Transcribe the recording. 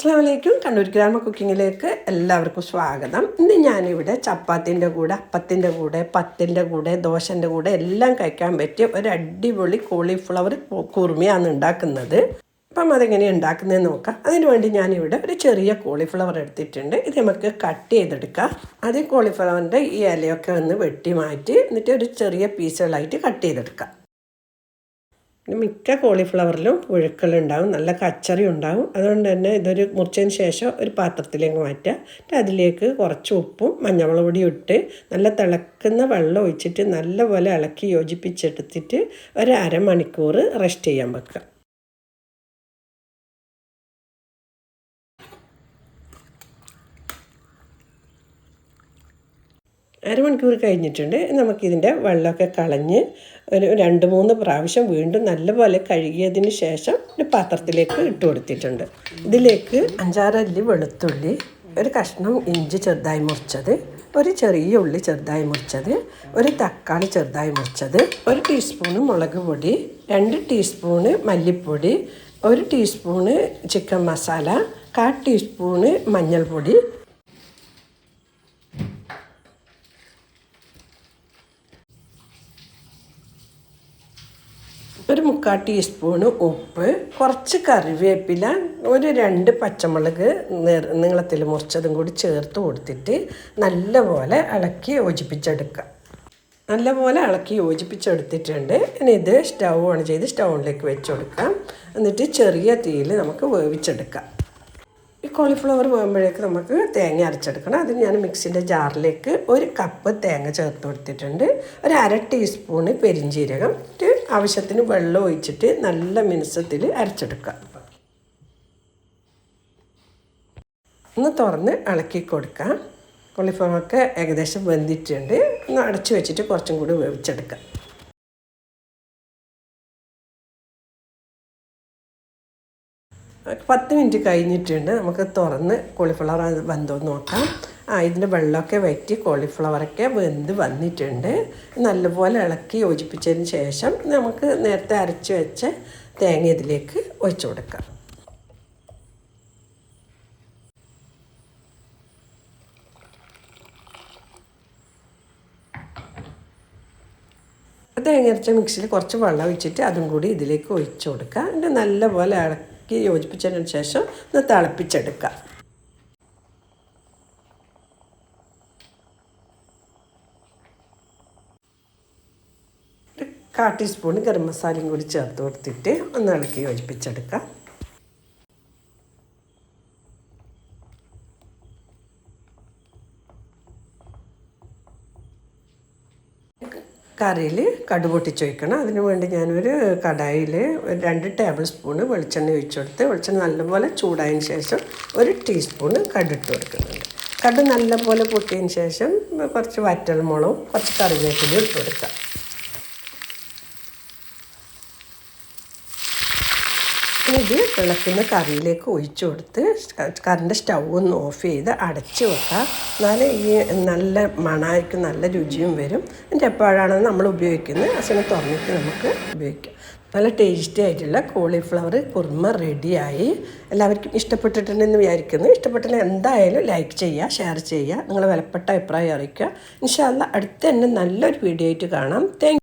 അസ്സലാമു അലൈക്കും. കണ്ണൂർ ഗ്രാമ കുക്കിങ്ങിലേക്ക് എല്ലാവർക്കും സ്വാഗതം. ഇന്ന് ഞാനിവിടെ ചപ്പാത്തിൻ്റെ കൂടെ, അപ്പത്തിൻ്റെ കൂടെ, പത്തിൻ്റെ കൂടെ, ദോശൻ്റെ കൂടെ എല്ലാം കഴിക്കാൻ പറ്റിയ ഒരു അടിപൊളി കോളിഫ്ലവർ കുറുമയാണ് ഉണ്ടാക്കുന്നത്. അപ്പം അതെങ്ങനെയാണ് ഉണ്ടാക്കുന്നതെന്ന് നോക്കാം. അതിന് വേണ്ടി ഞാനിവിടെ ഒരു ചെറിയ കോളിഫ്ലവർ എടുത്തിട്ടുണ്ട്. ഇത് നമുക്ക് കട്ട് ചെയ്തെടുക്കാം. ആദ്യം കോളിഫ്ലവറിൻ്റെ ഈ ഇലയൊക്കെ ഒന്ന് വെട്ടി മാറ്റി എന്നിട്ട് ഒരു ചെറിയ പീസുകളായിട്ട് കട്ട് ചെയ്തെടുക്കാം. മിക്ക കോളിഫ്ലവറിലും പുഴുക്കളുണ്ടാവും, നല്ല കച്ചറി ഉണ്ടാവും. അതുകൊണ്ട് തന്നെ ഇതൊരു മുറിച്ചതിന് ശേഷം ഒരു പാത്രത്തിലേക്ക് മാറ്റുക. എന്നിട്ട് അതിലേക്ക് കുറച്ച് ഉപ്പും മഞ്ഞൾമുളക് പൊടിയും ഇട്ട് നല്ല തിളക്കുന്ന വെള്ളം ഒഴിച്ചിട്ട് നല്ലപോലെ ഇളക്കി യോജിപ്പിച്ചെടുത്തിട്ട് ഒരു അരമണിക്കൂർ റെസ്റ്റ് ചെയ്യാൻ വെക്കുക. അരമണിക്കൂർ കഴിഞ്ഞിട്ടുണ്ട്. നമുക്കിതിൻ്റെ വെള്ളമൊക്കെ കളഞ്ഞ് ഒരു 2-3 പ്രാവശ്യം വീണ്ടും നല്ലപോലെ കഴുകിയതിന് ശേഷം ഒരു പാത്രത്തിലേക്ക് ഇട്ട് കൊടുത്തിട്ടുണ്ട്. ഇതിലേക്ക് 5-6 അല്ലി വെളുത്തുള്ളി, ഒരു കഷ്ണം ഇഞ്ചി ചെറുതായി മുറിച്ചത്, ഒരു ചെറിയ ഉള്ളി ചെറുതായി മുറിച്ചത്, ഒരു തക്കാളി ചെറുതായി മുറിച്ചത്, 1 ടീസ്പൂണ് മുളക് പൊടി, 2 ടീസ്പൂണ് മല്ലിപ്പൊടി, 1 ടീസ്പൂണ് ചിക്കൻ മസാല, 1/4 ടീസ്പൂണ് മഞ്ഞൾപ്പൊടി, ഒരു 1/4 ടീസ്പൂണ് ഉപ്പ്, കുറച്ച് കറിവേപ്പില, ഒരു 2 പച്ചമുളക് നീളത്തിൽ മുറിച്ചതും കൂടി ചേർത്ത് കൊടുത്തിട്ട് നല്ലപോലെ ഇളക്കി യോജിപ്പിച്ചെടുക്കുക. നല്ലപോലെ ഇളക്കി യോജിപ്പിച്ചെടുത്തിട്ടുണ്ട്. ഇനി ഇത് സ്റ്റൗ ഓൺ ചെയ്ത് സ്റ്റൗവിലേക്ക് വെച്ച് കൊടുക്കാം. എന്നിട്ട് ചെറിയ തീയിൽ നമുക്ക് വേവിച്ചെടുക്കാം. ഈ കോളിഫ്ലവർ വേകുമ്പോഴേക്ക് നമുക്ക് തേങ്ങ അരച്ചെടുക്കണം. അതിന് ഞാൻ മിക്സിൻ്റെ ജാറിലേക്ക് 1 കപ്പ് തേങ്ങ ചേർത്ത് കൊടുത്തിട്ടുണ്ട്. ഒരു 1/2 ടീസ്പൂണ് പെരിഞ്ജീരകം, ആവശ്യത്തിന് വെള്ളം ഒഴിച്ചിട്ട് നല്ല മിനുസത്തിൽ അരച്ചെടുക്കാം. ഒന്ന് തുറന്ന് ഇളക്കി കൊടുക്കാം. കോളിഫ്ലവറൊക്കെ ഏകദേശം വെന്തിട്ടുണ്ട്. ഒന്ന് അടച്ചു വെച്ചിട്ട് കുറച്ചും കൂടി വേവിച്ചെടുക്കാം. ഒരു 10 മിനിറ്റ് കഴിഞ്ഞിട്ടുണ്ട്. നമുക്ക് തുറന്ന് കോളിഫ്ലവർ വെന്തോന്ന് നോക്കാം. ഇതിൻ്റെ വെള്ളമൊക്കെ വറ്റി കോളിഫ്ലവറൊക്കെ വെന്ത് വന്നിട്ടുണ്ട്. നല്ലപോലെ ഇളക്കി യോജിപ്പിച്ചതിന് ശേഷം നമുക്ക് നേരത്തെ അരച്ച് വെച്ച തേങ്ങ ഇതിലേക്ക് ഒഴിച്ചു കൊടുക്കാം. തേങ്ങ അരച്ച മിക്സിയിൽ കുറച്ച് വെള്ളം ഒഴിച്ചിട്ട് അതും കൂടി ഇതിലേക്ക് ഒഴിച്ചു കൊടുക്കുക. എന്നിട്ട് നല്ലപോലെ ഇളക്കി യോജിപ്പിച്ചതിന് ശേഷം ഒന്ന് തിളപ്പിച്ചെടുക്കുക. 1/4 ടീസ്പൂൺ ഗരം മസാലയും കൂടി ചേർത്ത് കൊടുത്തിട്ട് ഒന്ന് ഇളക്കി യോജിപ്പിച്ചെടുക്കാം. കറിയിൽ കടുക് പൊട്ടിച്ചൊഴിക്കണം. അതിന് വേണ്ടി ഞാനൊരു കടായിൽ 2 ടേബിൾ സ്പൂണ് വെളിച്ചെണ്ണ ഒഴിച്ചു കൊടുത്ത് വെളിച്ചെണ്ണ നല്ലപോലെ ചൂടായതിന് ശേഷം 1 ടീസ്പൂണ് കടുക് കൊടുക്കുന്നുണ്ട്. കടുക് നല്ലപോലെ പൊട്ടിയതിന് ശേഷം കുറച്ച് വറ്റൽമുളകും കുറച്ച് കറിവേപ്പിലയും ഇട്ട് കൊടുക്കാം. ഇത് തിളക്കുന്ന കറിയിലേക്ക് ഒഴിച്ചു കൊടുത്ത് കറിൻ്റെ സ്റ്റൗ ഒന്ന് ഓഫ് ചെയ്ത് അടച്ച് വെക്കുക. എന്നാലേ ഈ നല്ല മണമായിരിക്കും, നല്ല രുചിയും വരും. എന്നിട്ട് എപ്പോഴാണ് നമ്മൾ ഉപയോഗിക്കുന്നത് അതിനെ തുറന്നിട്ട് നമുക്ക് ഉപയോഗിക്കാം. നല്ല ടേസ്റ്റി ആയിട്ടുള്ള കോളിഫ്ലവർ കുറുമ റെഡിയായി. എല്ലാവർക്കും ഇഷ്ടപ്പെട്ടിട്ടുണ്ടെന്ന് വിചാരിക്കുന്നു. ഇഷ്ടപ്പെട്ടിട്ടുണ്ടെങ്കിൽ എന്തായാലും ലൈക്ക് ചെയ്യുക, ഷെയർ ചെയ്യുക, നിങ്ങളെ വിലപ്പെട്ട അഭിപ്രായം അറിയിക്കുക. ഇൻഷാ അല്ലാഹ് അടുത്ത തന്നെ നല്ലൊരു വീഡിയോ ആയിട്ട് കാണാം. താങ്ക്